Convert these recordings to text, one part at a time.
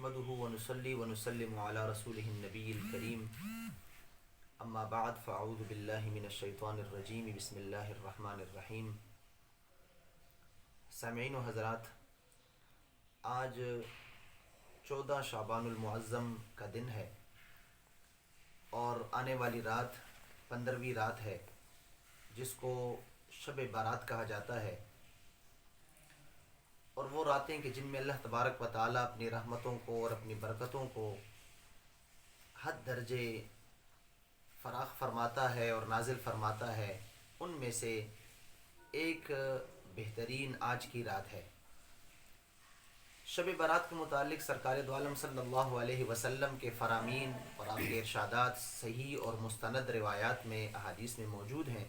نحمده ونصلي ونسلم على رسوله النبي الكريم اما بعد فاعوذ بالله من الشیطان الرجیم بسم اللہ الرحمن الرحیم۔ سامعین و حضرات، آج 14 شعبان المعظم کا دن ہے اور آنے والی رات 15ویں رات ہے جس کو شب بارات کہا جاتا ہے، اور وہ راتیں کہ جن میں اللہ تبارک و تعالیٰ اپنی رحمتوں کو اور اپنی برکتوں کو حد درجے فراخ فرماتا ہے اور نازل فرماتا ہے، ان میں سے ایک بہترین آج کی رات ہے۔ شب برات کے متعلق سرکار دو عالم صلی اللہ علیہ وسلم کے فرامین اور آپ کے ارشادات صحیح اور مستند روایات میں احادیث میں موجود ہیں،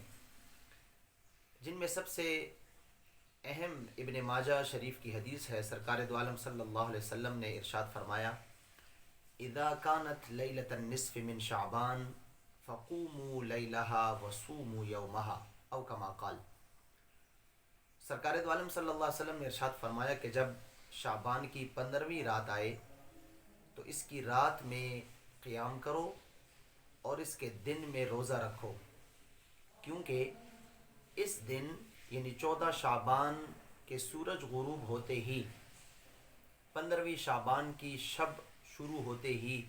جن میں سب سے اہم ابن ماجہ شریف کی حدیث ہے۔ سرکار دو عالم صلی اللہ علیہ وسلم نے ارشاد فرمایا، اذا كانت لیلۃ النصف من شعبان فقوموا لیلها وصوموا یومها او کما قال۔ سرکار دو عالم صلی اللہ علیہ وسلم نے ارشاد فرمایا کہ جب شعبان کی 15ویں رات آئے تو اس کی رات میں قیام کرو اور اس کے دن میں روزہ رکھو، کیونکہ اس دن یعنی 14 شعبان کے سورج غروب ہوتے ہی، 15ویں شعبان کی شب شروع ہوتے ہی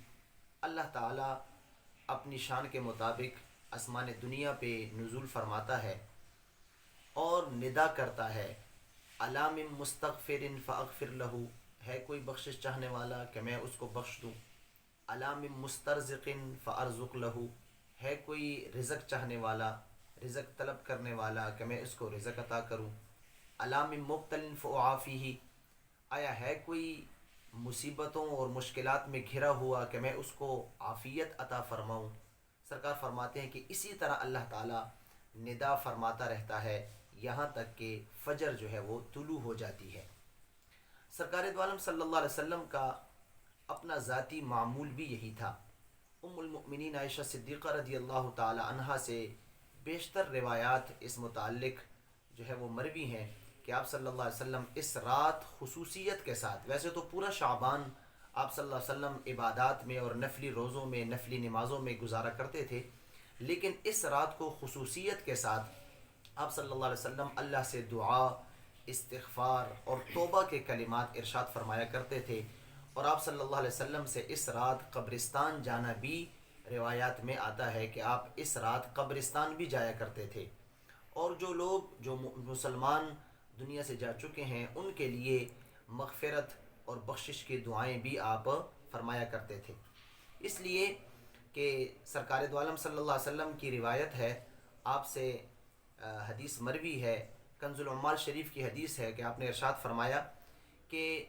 اللہ تعالیٰ اپنی شان کے مطابق آسمان دنیا پہ نزول فرماتا ہے اور ندا کرتا ہے، الا من مستغفر فاغفر له، ہے کوئی بخشش چاہنے والا کہ میں اس کو بخش دوں، الا من مسترزق فارزق له، ہے کوئی رزق چاہنے والا، رزق طلب کرنے والا کہ میں اس کو رزق عطا کروں، الا من مبتل فاعافیہ، آیا ہے کوئی مصیبتوں اور مشکلات میں گھرا ہوا کہ میں اس کو عافیت عطا فرماؤں۔ سرکار فرماتے ہیں کہ اسی طرح اللہ تعالیٰ ندا فرماتا رہتا ہے یہاں تک کہ فجر جو ہے وہ طلوع ہو جاتی ہے۔ سرکار دو عالم صلی اللہ علیہ وسلم کا اپنا ذاتی معمول بھی یہی تھا۔ ام المؤمنین عائشہ صدیقہ رضی اللہ تعالی عنہا سے بیشتر روایات اس متعلق جو ہے وہ مروی ہیں کہ آپ صلی اللہ علیہ وسلم اس رات خصوصیت کے ساتھ، ویسے تو پورا شعبان آپ صلی اللہ علیہ وسلم عبادات میں اور نفلی روزوں میں، نفلی نمازوں میں گزارا کرتے تھے، لیکن اس رات کو خصوصیت کے ساتھ آپ صلی اللہ علیہ وسلم اللہ سے دعا، استغفار اور توبہ کے کلمات ارشاد فرمایا کرتے تھے، اور آپ صلی اللہ علیہ وسلم سے اس رات قبرستان جانا بھی روایات میں آتا ہے کہ آپ اس رات قبرستان بھی جایا کرتے تھے، اور جو لوگ جو مسلمان دنیا سے جا چکے ہیں ان کے لیے مغفرت اور بخشش کی دعائیں بھی آپ فرمایا کرتے تھے۔ اس لیے کہ سرکار دو عالم صلی اللہ علیہ وسلم کی روایت ہے، آپ سے حدیث مروی ہے، کنز العمال شریف کی حدیث ہے کہ آپ نے ارشاد فرمایا کہ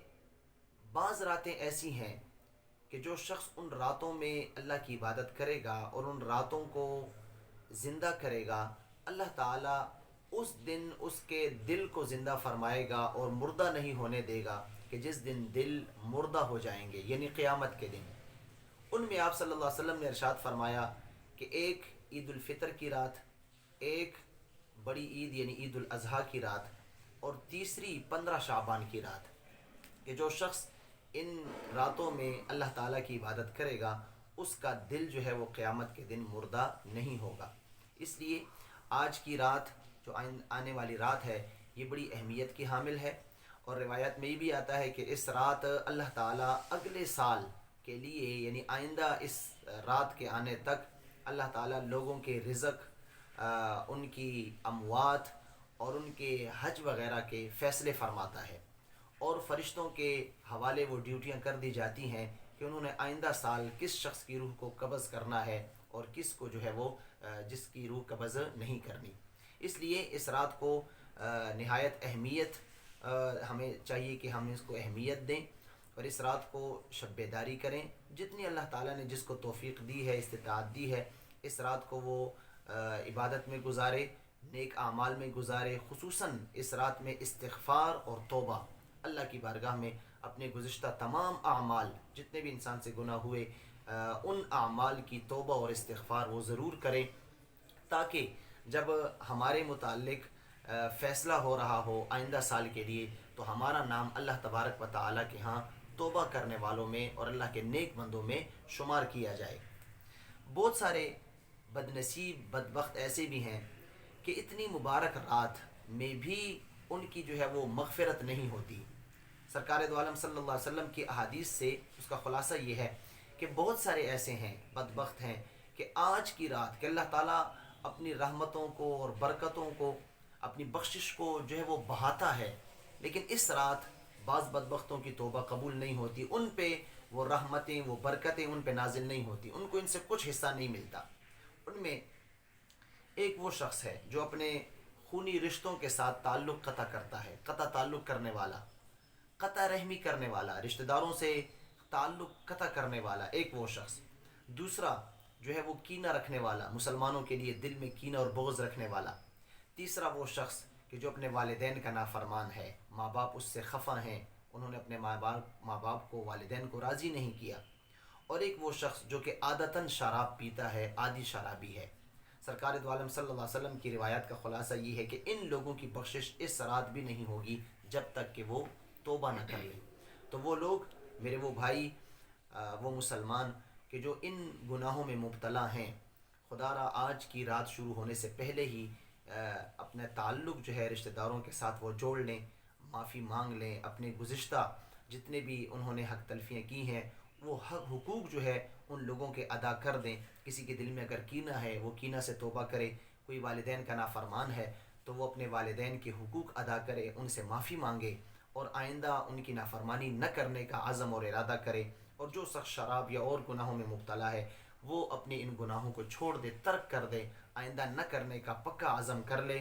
بعض راتیں ایسی ہیں کہ جو شخص ان راتوں میں اللہ کی عبادت کرے گا اور ان راتوں کو زندہ کرے گا، اللہ تعالیٰ اس دن اس کے دل کو زندہ فرمائے گا اور مردہ نہیں ہونے دے گا، کہ جس دن دل مردہ ہو جائیں گے یعنی قیامت کے دن۔ ان میں آپ صلی اللہ علیہ وسلم نے ارشاد فرمایا کہ ایک عید الفطر کی رات، ایک بڑی عید یعنی عید الاضحیٰ کی رات، اور تیسری 15 شعبان کی رات، کہ جو شخص ان راتوں میں اللہ تعالیٰ کی عبادت کرے گا اس کا دل جو ہے وہ قیامت کے دن مردہ نہیں ہوگا۔ اس لیے آج کی رات جو آنے والی رات ہے یہ بڑی اہمیت کی حامل ہے، اور روایت میں یہ بھی آتا ہے کہ اس رات اللہ تعالیٰ اگلے سال کے لیے یعنی آئندہ اس رات کے آنے تک اللہ تعالیٰ لوگوں کے رزق، ان کی اموات اور ان کے حج وغیرہ کے فیصلے فرماتا ہے، اور فرشتوں کے حوالے وہ ڈیوٹیاں کر دی جاتی ہیں کہ انہوں نے آئندہ سال کس شخص کی روح کو قبض کرنا ہے اور کس کو جو ہے وہ جس کی روح قبض نہیں کرنی۔ اس لیے اس رات کو نہایت اہمیت ہمیں چاہیے کہ ہم اس کو اہمیت دیں اور اس رات کو شب بیداری کریں، جتنی اللہ تعالیٰ نے جس کو توفیق دی ہے، استطاعت دی ہے، اس رات کو وہ عبادت میں گزارے، نیک اعمال میں گزارے، خصوصاً اس رات میں استغفار اور توبہ، اللہ کی بارگاہ میں اپنے گزشتہ تمام اعمال جتنے بھی انسان سے گناہ ہوئے ان اعمال کی توبہ اور استغفار وہ ضرور کریں، تاکہ جب ہمارے متعلق فیصلہ ہو رہا ہو آئندہ سال کے لیے تو ہمارا نام اللہ تبارک و تعالیٰ کے ہاں توبہ کرنے والوں میں اور اللہ کے نیک بندوں میں شمار کیا جائے۔ بہت سارے بد نصیب بدبخت ایسے بھی ہیں کہ اتنی مبارک رات میں بھی ان کی جو ہے وہ مغفرت نہیں ہوتی۔ سرکار دو عالم صلی اللہ علیہ وسلم کی احادیث سے اس کا خلاصہ یہ ہے کہ بہت سارے ایسے ہیں بدبخت ہیں کہ آج کی رات کہ اللہ تعالیٰ اپنی رحمتوں کو اور برکتوں کو اپنی بخشش کو جو ہے وہ بہاتا ہے، لیکن اس رات بعض بدبختوں کی توبہ قبول نہیں ہوتی، ان پہ وہ رحمتیں وہ برکتیں ان پہ نازل نہیں ہوتی، ان کو ان سے کچھ حصہ نہیں ملتا۔ ان میں ایک وہ شخص ہے جو اپنے خونی رشتوں کے ساتھ تعلق قطع کرتا ہے، قطع تعلق کرنے والا، قطع رحمی کرنے والا، رشتہ داروں سے تعلق قطع کرنے والا ایک وہ شخص۔ دوسرا جو ہے وہ کینہ رکھنے والا، مسلمانوں کے لیے دل میں کینہ اور بغض رکھنے والا۔ تیسرا وہ شخص کہ جو اپنے والدین کا نافرمان ہے، ماں باپ اس سے خفا ہیں، انہوں نے اپنے ماں باپ کو والدین کو راضی نہیں کیا۔ اور ایک وہ شخص جو کہ عادتاً شراب پیتا ہے، عادی شرابی ہے۔ سرکار دو عالم صلی اللہ علیہ وسلم کی روایات کا خلاصہ یہ ہے کہ ان لوگوں کی بخشش اس رات بھی نہیں ہوگی جب تک کہ وہ توبہ نہ کر لیں۔ تو وہ لوگ میرے وہ بھائی وہ مسلمان کہ جو ان گناہوں میں مبتلا ہیں، خدا را آج کی رات شروع ہونے سے پہلے ہی اپنے تعلق جو ہے رشتہ داروں کے ساتھ وہ جوڑ لیں، معافی مانگ لیں، اپنے گزشتہ جتنے بھی انہوں نے حق تلفیاں کی ہیں وہ حقوق جو ہے ان لوگوں کے ادا کر دیں۔ کسی کے دل میں اگر کینہ ہے وہ کینہ سے توبہ کرے، کوئی والدین کا نافرمان ہے تو وہ اپنے والدین کے حقوق ادا کرے، ان سے معافی مانگے اور آئندہ ان کی نافرمانی نہ کرنے کا عزم اور ارادہ کرے۔ اور جو شخص شراب یا اور گناہوں میں مبتلا ہے وہ اپنے ان گناہوں کو چھوڑ دے، ترک کر دے، آئندہ نہ کرنے کا پکا عزم کر لے،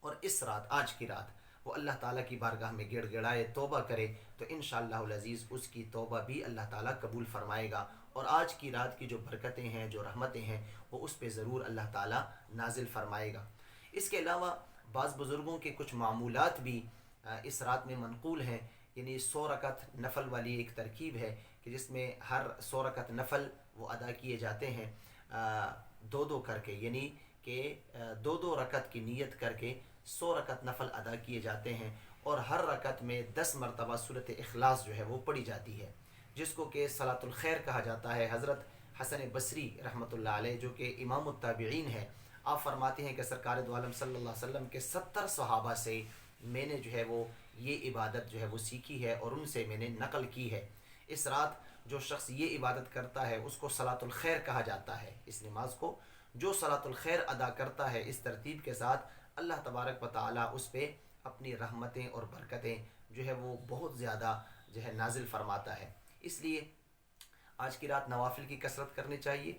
اور اس رات آج کی رات وہ اللہ تعالیٰ کی بارگاہ میں گڑ گڑائے توبہ کرے تو انشاءاللہ العزیز اس کی توبہ بھی اللہ تعالیٰ قبول فرمائے گا، اور آج کی رات کی جو برکتیں ہیں جو رحمتیں ہیں وہ اس پہ ضرور اللہ تعالیٰ نازل فرمائے گا۔ اس کے علاوہ بعض بزرگوں کے کچھ معمولات بھی اس رات میں منقول ہیں، یعنی 100 رکعت نفل والی ایک ترکیب ہے کہ جس میں ہر 100 رکعت نفل وہ ادا کیے جاتے ہیں دو دو کر کے، یعنی کہ دو رکعت کی نیت کر کے 100 رکعت نفل ادا کیے جاتے ہیں، اور ہر رکعت میں 10 مرتبہ سورۃ اخلاص جو ہے وہ پڑھی جاتی ہے، جس کو کہ صلاۃ الخیر کہا جاتا ہے۔ حضرت حسن بصری رحمۃ اللہ علیہ جو کہ امام التابعین ہے، آپ فرماتے ہیں کہ سرکار دو عالم صلی اللہ علیہ وسلم کے 70 صحابہ سے میں نے جو ہے وہ یہ عبادت جو ہے وہ سیکھی ہے اور ان سے میں نے نقل کی ہے۔ اس رات جو شخص یہ عبادت کرتا ہے اس کو صلاۃ الخیر کہا جاتا ہے۔ اس نماز کو جو صلاۃ الخیر ادا کرتا ہے اس ترتیب کے ساتھ، اللہ تبارک و تعالیٰ اس پہ اپنی رحمتیں اور برکتیں جو ہے وہ بہت زیادہ جو ہے نازل فرماتا ہے۔ اس لیے آج کی رات نوافل کی کثرت کرنی چاہیے۔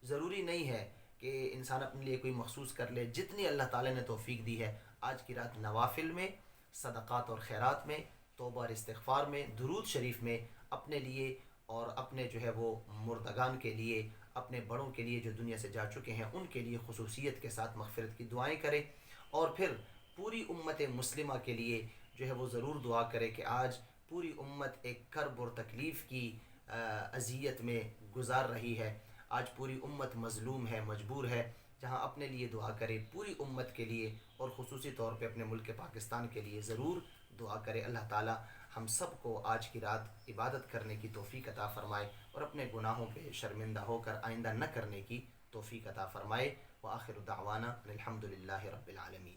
ضروری نہیں ہے کہ انسان اپنے لیے کوئی مخصوص کر لے، جتنی اللہ تعالیٰ نے توفیق دی ہے آج کی رات نوافل میں، صدقات اور خیرات میں، توبہ اور استغفار میں، درود شریف میں اپنے لیے اور اپنے جو ہے وہ مردگان کے لیے، اپنے بڑوں کے لیے جو دنیا سے جا چکے ہیں ان کے لیے خصوصیت کے ساتھ مغفرت کی دعائیں کرے، اور پھر پوری امت مسلمہ کے لیے جو ہے وہ ضرور دعا کرے کہ آج پوری امت ایک کرب اور تکلیف کی اذیت میں گزار رہی ہے، آج پوری امت مظلوم ہے، مجبور ہے، جہاں اپنے لیے دعا کرے، پوری امت کے لیے اور خصوصی طور پہ اپنے ملک پاکستان کے لیے ضرور دعا کرے۔ اللہ تعالی ہم سب کو آج کی رات عبادت کرنے کی توفیق عطا فرمائے اور اپنے گناہوں پہ شرمندہ ہو کر آئندہ نہ کرنے کی توفیق عطا فرمائے۔ وآخر دعوانا الحمد للہ رب العالمین۔